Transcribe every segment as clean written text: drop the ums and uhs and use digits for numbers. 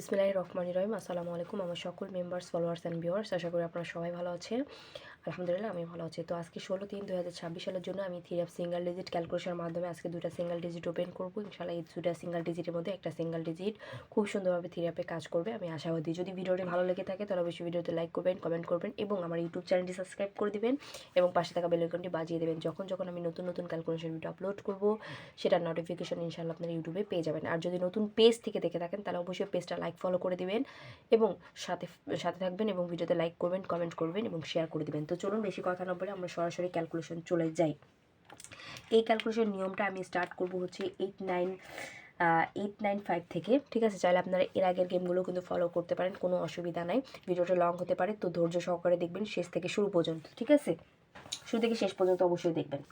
বিসমিল্লাহির রহমানির রহিম। আসসালামু আলাইকুম আমার সকল মেম্বার্স, ফলোয়ার্স অ্যান্ড ভিউয়ার্স। আশা করি আপনারা সবাই ভালো আছেন। আলহামদুলিল্লাহ আমি ভালো আছি। তো আজকে 16/3/2026 সালের জন্য আমি থ্রি অফ সিঙ্গেল ডিজিট ক্যালকুলেশনের মাধ্যমে আজকে দুটা সিঙ্গেল ডিজিট ওপেন করবো। ইনশাআল্লাহ এই দুটা সিঙ্গেল ডিজিটের মধ্যে একটা সিঙ্গেল ডিজিট খুব সুন্দরভাবে থ্রি অফে কাজ করবে, আমি আশাবাদী। যদি ভিডিওটি ভালো লেগে থাকে তাহলে অবশ্যই ভিডিওতে লাইক করবেন, কমেন্ট করবেন এবং আমার ইউটিউব চ্যানেলটি সাবস্ক্রাইব করে দিবেন এবং পাশে থাকা বেল আইকনটি বাজিয়ে দেবেন। যখন যখন আমি নতুন নতুন ক্যালকুলেশন ভিডিও আপলোড করবো সেটার নোটিফিকেশন ইনশাআল্লাহ আপনারা ইউটিউবে পেয়ে যাবেন। আর যদি নতুন পেজ থেকে দেখে থাকেন তাহলে অবশ্যই পেজটা লাইক ফলো করে দিবেন এবং সাথে সাথে থাকবেন এবং ভিডিওতে লাইক করবেন, কমেন্ট করবেন এবং শেয়ার করে দিবেন। তো চলুন বেশি কথা না বলে আমরা সরাসরি ক্যালকুলেশন চলে যাই। এই ক্যালকুলেশন নিয়মটা আমি স্টার্ট করব হচ্ছে 895 থেকে। ঠিক আছে, চাইলে আপনারা এর আগের গেমগুলো কিন্তু ফলো করতে পারেন, কোনো অসুবিধা নাই। ভিডিওটা লং হতে পারে, তো ধৈর্য সহকারে দেখবেন শেষ থেকে শুরু পর্যন্ত। ঠিক আছে, শুরু থেকে শেষ পর্যন্ত অবশ্যই দেখবেন।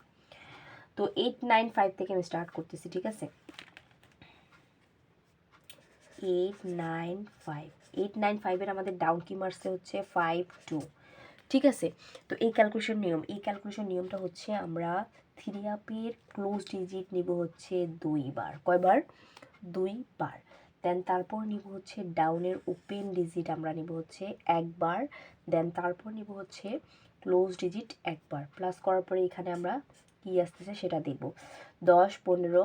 তো 895 থেকে আমি স্টার্ট করতেছি। ঠিক আছে, 895 আমাদের ডাউন কি মারছে হচ্ছে 52। ঠিক আছে, তো এই ক্যালকুলেশন নিয়মটা হচ্ছে আমরা থ্রি আপের ক্লোজ ডিজিট নিব হচ্ছে 2 বার। কয়বার? 2 বার। দেন তারপর নিব হচ্ছে ডাউনের ওপেন ডিজিট আমরা নিব হচ্ছে 1 বার। দেন তারপর নিব হচ্ছে ক্লোজ ডিজিট 1 বার। প্লাস করার পরে এখানে আমরা কি আসতেছে সেটা দেখব। 10 15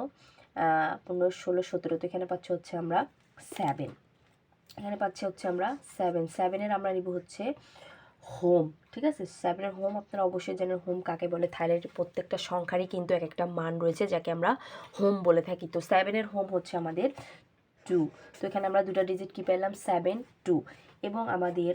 15 16 17, তো এখানে পাচ্ছি হচ্ছে আমরা 7। এখানে পাচ্ছি হচ্ছে আমরা 7 আমরা নিব হচ্ছে হোম। ঠিক আছে, 7-এর হোম আপনারা অবশ্যই জানেন হোম কাকে বলে। থাইল্যান্ডের প্রত্যেকটা সংখ্যারই কিন্তু এক একটা মান রয়েছে যাকে আমরা হোম বলে থাকি। তো 7-এর হোম হচ্ছে আমাদের 2। তো এখানে আমরা দুটা ডিজিট কি পেলাম? 7 2। এবং আমাদের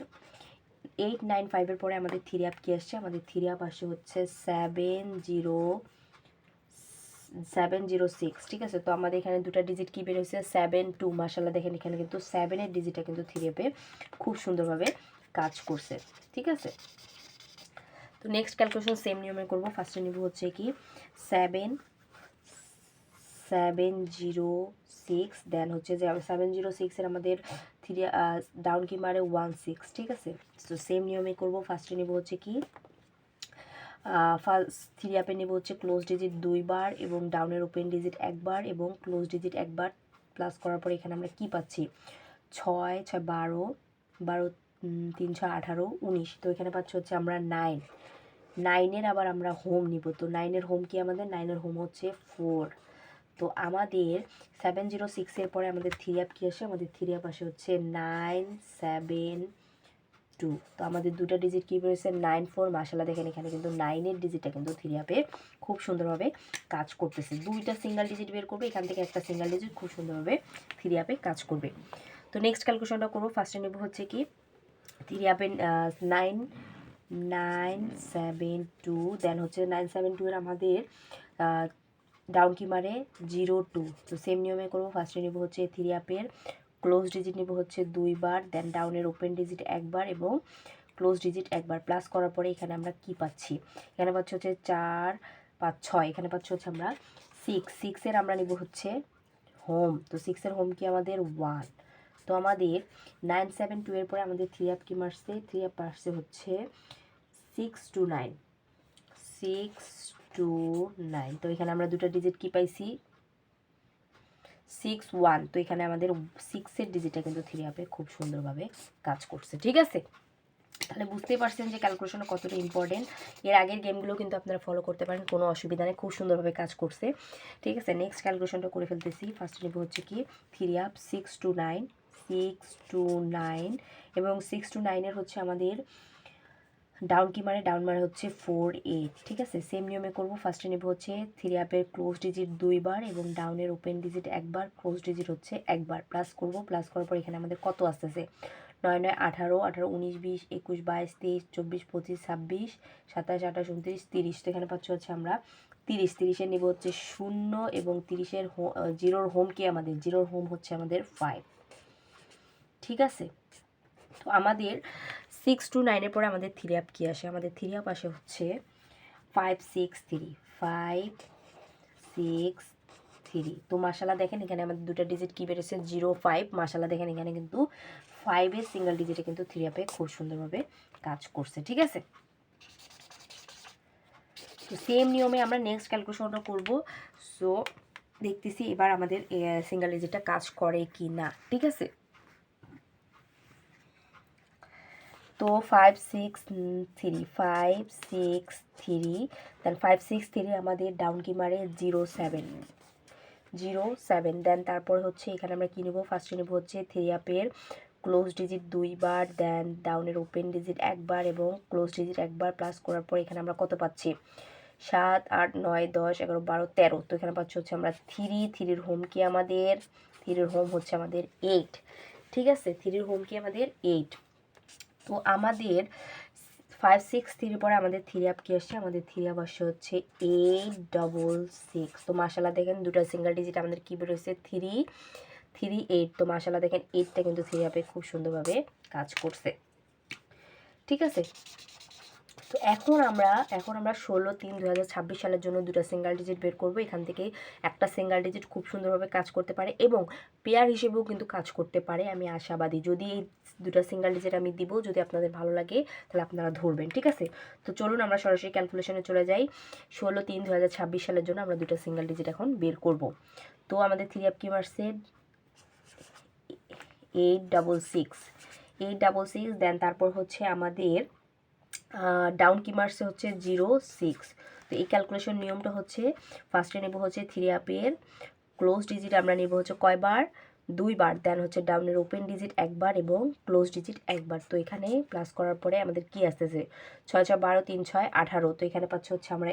895-এর পরে আমাদের থ্রি আপ কি আসছে? আমাদের থ্রি আপ আসে হচ্ছে 706। ঠিক আছে, তো আমাদের এখানে দুটা ডিজিট কি বের হয়েছে? 7 2। মাশাআল্লাহ দেখেন এখানে কিন্তু 7-এর ডিজিটটা কিন্তু থ্রি আপে খুব সুন্দরভাবে কাজ করছে। ঠিক আছে, তো নেক্সট ক্যালকুলেশন সেম নিয়মে করব। ফার্স্টে নিব হচ্ছে কি 706। দেন হচ্ছে যে 706-এর আমাদের থ্রি ডাউন কি মারে 16। ঠিক আছে, তো সেম নিয়মে করব। ফার্স্টে নিব হচ্ছে কি ফার্স্ট থ্রি আপে নেব হচ্ছে ক্লোজ ডিজিট 2 বার এবং ডাউনের ওপেন ডিজিট 1 বার এবং ক্লোজ ডিজিট 1 বার। প্লাস করার পরে এখানে আমরা কি পাচ্ছি? 6 6 12 12 3 6 18 19, তো এখানে পাচ্ছি হচ্ছে আমরা 9। 9-এর আবার আমরা হোম নিব। তো 9-এর হোম কি আমাদের? 9-এর হোম হচ্ছে 4। তো আমাদের 706-এর পরে আমাদের থ্রি আপ কি আসে? আমাদের থ্রি আপ আসে হচ্ছে 972। তো আমাদের দুটা ডিজিট কী বেরোচ্ছে? 94। মাশাআল্লাহ দেখেন এখানে কিন্তু 9-এর ডিজিটটা কিন্তু থ্রি আপে খুব সুন্দরভাবে কাজ করতেছে। দুইটা সিঙ্গেল ডিজিট বের করবে, এখান থেকে একটা সিঙ্গেল ডিজিট খুব সুন্দরভাবে থ্রি আপে কাজ করবে। তো নেক্সট ক্যালকুলেশনটা করবো। ফার্স্টে নেব হচ্ছে কি থ্রি আপে 972। দেন হচ্ছে 972-এর আমাদের ডাউন কি মারে 02। তো সেম নিয়মে করবো। ফার্স্টে নেব হচ্ছে থ্রি আপের ক্লোজ ডিজিট নেব হচ্ছে 2 বার। দেন ডাউনের ওপেন ডিজিট 1 বার এবং ক্লোজ ডিজিট 1 বার। প্লাস করার পরে এখানে আমরা কি পাচ্ছি? এখানে পাচ্ছি হচ্ছে 4 5 6। এখানে পাচ্ছি হচ্ছে আমরা 6-এর আমরা নেব হচ্ছে হোম। তো 6-এর হোম কি আমাদের 1। তো আমাদের 972-এর পরে আমাদের থ্রি আপ কি মারছে? থ্রি আপ মারছে হচ্ছে 629। 629, তো এখানে আমরা দুটা ডিজিট কি পাইছি? 61। তো এখানে আমাদের 6-এর ডিজিটটা কিন্তু থ্রি আপে খুব সুন্দরভাবে কাজ করছে। ঠিক আছে, তাহলে বুঝতেই পারছেন যে ক্যালকুলেশন কতটা ইম্পর্টেন্ট। এর আগের গেমগুলো কিন্তু আপনারা ফলো করতে পারেন, কোনো অসুবিধা নেই, খুব সুন্দরভাবে কাজ করছে। ঠিক আছে, নেক্সট ক্যালকুলেশনটা করে ফেলতেছি। ফার্স্ট নেব হচ্ছে কি থ্রি আপ 629 এবং 629-এর হচ্ছে আমাদের ডাউন কি মারে? ডাউন মারে হচ্ছে 48। ঠিক আছে, সেম নিয়মে করব। ফার্স্টে নেব হচ্ছে থ্রি আপের ক্লোজ ডিজিট 2 বার এবং ডাউনের ওপেন ডিজিট 1 বার, ক্লোজ ডিজিট হচ্ছে 1 বার। প্লাস করব, প্লাস করার পর এখানে আমাদের কত আসতেছে? 9 9 18 18 19 20 21 22 23 24 25 26 27 28 29 30। তো এখানে পাচ্ছি হচ্ছে আমরা 30-এর নেব হচ্ছে 0 এবং 30-এর জিরোর হোম কি আমাদের? জিরোর হোম হচ্ছে আমাদের 5। ঠিক আছে, তো আমাদের 629-এর পরে আমাদের থ্রি আপ কি আসে? আমাদের থ্রি আপ আসে হচ্ছে 563। তো মাশাআল্লাহ দেখেন এখানে আমাদের দুটা ডিজিট কি বেড়েছে? 05। মাশাআল্লাহ দেখেন এখানে কিন্তু 5-এর সিঙ্গেল ডিজিটে কিন্তু থ্রি আপে খুব সুন্দরভাবে কাজ করছে। ঠিক আছে, তো সেম নিয়মে আমরা নেক্সট ক্যালকুলেশনটা করব। সো দেখতেছি এবার আমাদের সিঙ্গেল ডিজিটটা কাজ করে কি না। ঠিক আছে, তো 5 6 3 5 6 3 দেন 5 6 3 আমাদের ডাউন কি মারে 0 7 দেন তারপর হচ্ছে এখানে আমরা কী নেব, ফার্স্টে নেব হচ্ছে থ্রি আপের ক্লোজ ডিজিট 2বার, দেন ডাউনের ওপেন ডিজিট 1বার এবং ক্লোজ ডিজিট 1বার, প্লাস করার পর এখানে আমরা কত পাচ্ছি 7 8 9 10 11 12 13। তো এখানে পাচ্ছি হচ্ছে আমরা থ্রির হোম কি আমাদের, থ্রির হোম হচ্ছে আমাদের 8। ঠিক আছে, থ্রির হোম কি আমাদের 8। তো আমাদের 5 6 3 পরে আমাদের থ্রি আপ কি আসছে, আমাদের থ্রি আপ আসছে হচ্ছে 8 6 6। তো মাশাআল্লাহ দেখেন দুটো সিঙ্গেল ডিজিট আমাদের কি বেরোচ্ছে 3 3 8। তো মাশাআল্লাহ দেখেন 8টা কিন্তু থ্রি আপে খুব সুন্দরভাবে কাজ করছে। ঠিক আছে, তো এখন আমরা 16/3/2026 সালের জন্য দুটো সিঙ্গেল ডিজিট বের করব। এখান থেকে একটা সিঙ্গেল ডিজিট খুব সুন্দরভাবে কাজ করতে পারে এবং পেয়ার হিসেবেও কিন্তু কাজ করতে পারে, আমি আশাবাদী। যদি এই দুটো সিঙ্গেল ডিজিট আমি দিব, যদি আপনাদের ভালো লাগে তাহলে আপনারা ধরবেন। ঠিক আছে, তো চলুন আমরা সরাসরি ক্যালকুলেশনে চলে যাই। 16/3/2026 সালের জন্য আমরা দুটো সিঙ্গেল ডিজিট এখন বের করব। তো আমাদের থ্রি আপ কি মারছে 8 6 দেন তারপর হচ্ছে আমাদের ডাউন কি মারছে হচ্ছে 0 6। তো এই ক্যালকুলেশন নিয়মটা হচ্ছে ফার্স্টে নেব হচ্ছে থ্রি আপের ক্লোজ ডিজিট আমরা নেব হচ্ছে কয়বার, 2বার, দেন হচ্ছে ডাউনের ওপেন ডিজিট 1বার এবং ক্লোজ ডিজিট 1বার। তো এখানে প্লাস করার পরে আমাদের কি আসতেছে 6 6 12 3 6 18। তো এখানে পাচ্ছি হচ্ছে আমরা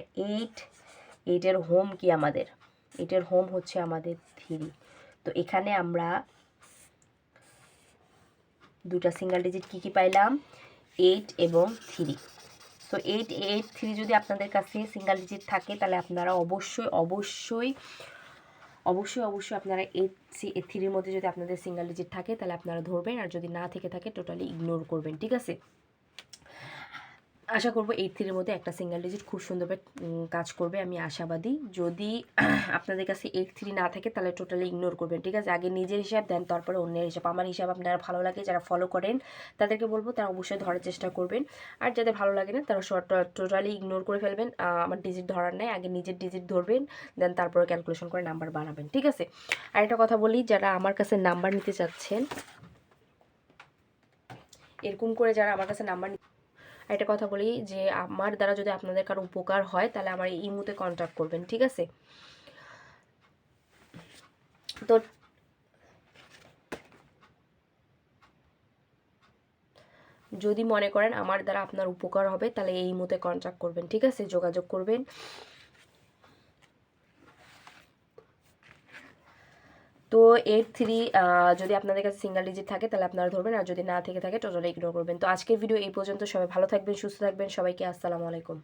8 হোম কি আমাদের, 8 হোম হচ্ছে আমাদের 3। তো এখানে আমরা দুটা সিঙ্গেল ডিজিট কি পাইলাম 8 এবং 3। তো 8 8 3 যদি আপনাদের কাছে সিঙ্গেল ডিজিট থাকে তাহলে আপনারা অবশ্যই আপনারা 8 3-র মধ্যে যদি আপনাদের সিঙ্গেল ডিজিট থাকে তাহলে আপনারা ধরবেন, আর যদি না থেকে থাকে টোটালি ইগনোর করবেন। ঠিক আছে, আশা করব 8 3-র মধ্যে একটা সিঙ্গেল ডিজিট খুব সুন্দরভাবে কাজ করবে, আমি আশাবাদী। যদি আপনাদের কাছে 8 3 না থাকে তাহলে টোটালি ইগনোর করবেন। ঠিক আছে, আগে নিজের হিসাব দেন তারপরে অন্যের হিসাব। আমার হিসাব আপনারা ভালো লাগে যারা ফলো করেন তাদেরকে বলবো তারা অবশ্যই ধরার চেষ্টা করবেন, আর যাদের ভালো লাগে না তারা টোটালি ইগনোর করে ফেলবেন। আমার ডিজিট ধরার নেই, আগে নিজের ডিজিট ধরবেন, দেন তারপরে ক্যালকুলেশন করে নাম্বার বানাবেন। ঠিক আছে, আর একটা কথা বলি, যারা আমার কাছে নাম্বার নিতে চাচ্ছেন, এরকম করে যারা আমার কাছে নাম্বার, একটা কথা বলি যে আমার দ্বারা যদি আপনাদের কারো উপকার হয় তাহলে আমার এই ইমোতে কন্ট্যাক্ট করবেন। ঠিক আছে, তো যদি মনে করেন আমার দ্বারা আপনার উপকার হবে তাহলে এই ইমোতে কন্ট্যাক্ট করবেন। ঠিক আছে, যোগাযোগ করবেন। তো 8 3 যদি আপনাদের কাছে সিঙ্গেল ডিজিট থাকে তাহলে আপনারা ধরবেন, আর যদি না থেকে থাকে টোটালি ইগনোর করবেন। তো আজকের ভিডিও এই পর্যন্ত। সবাই ভালো থাকবেন, সুস্থ থাকবেন, সবাইকে আসসালামু আলাইকুম।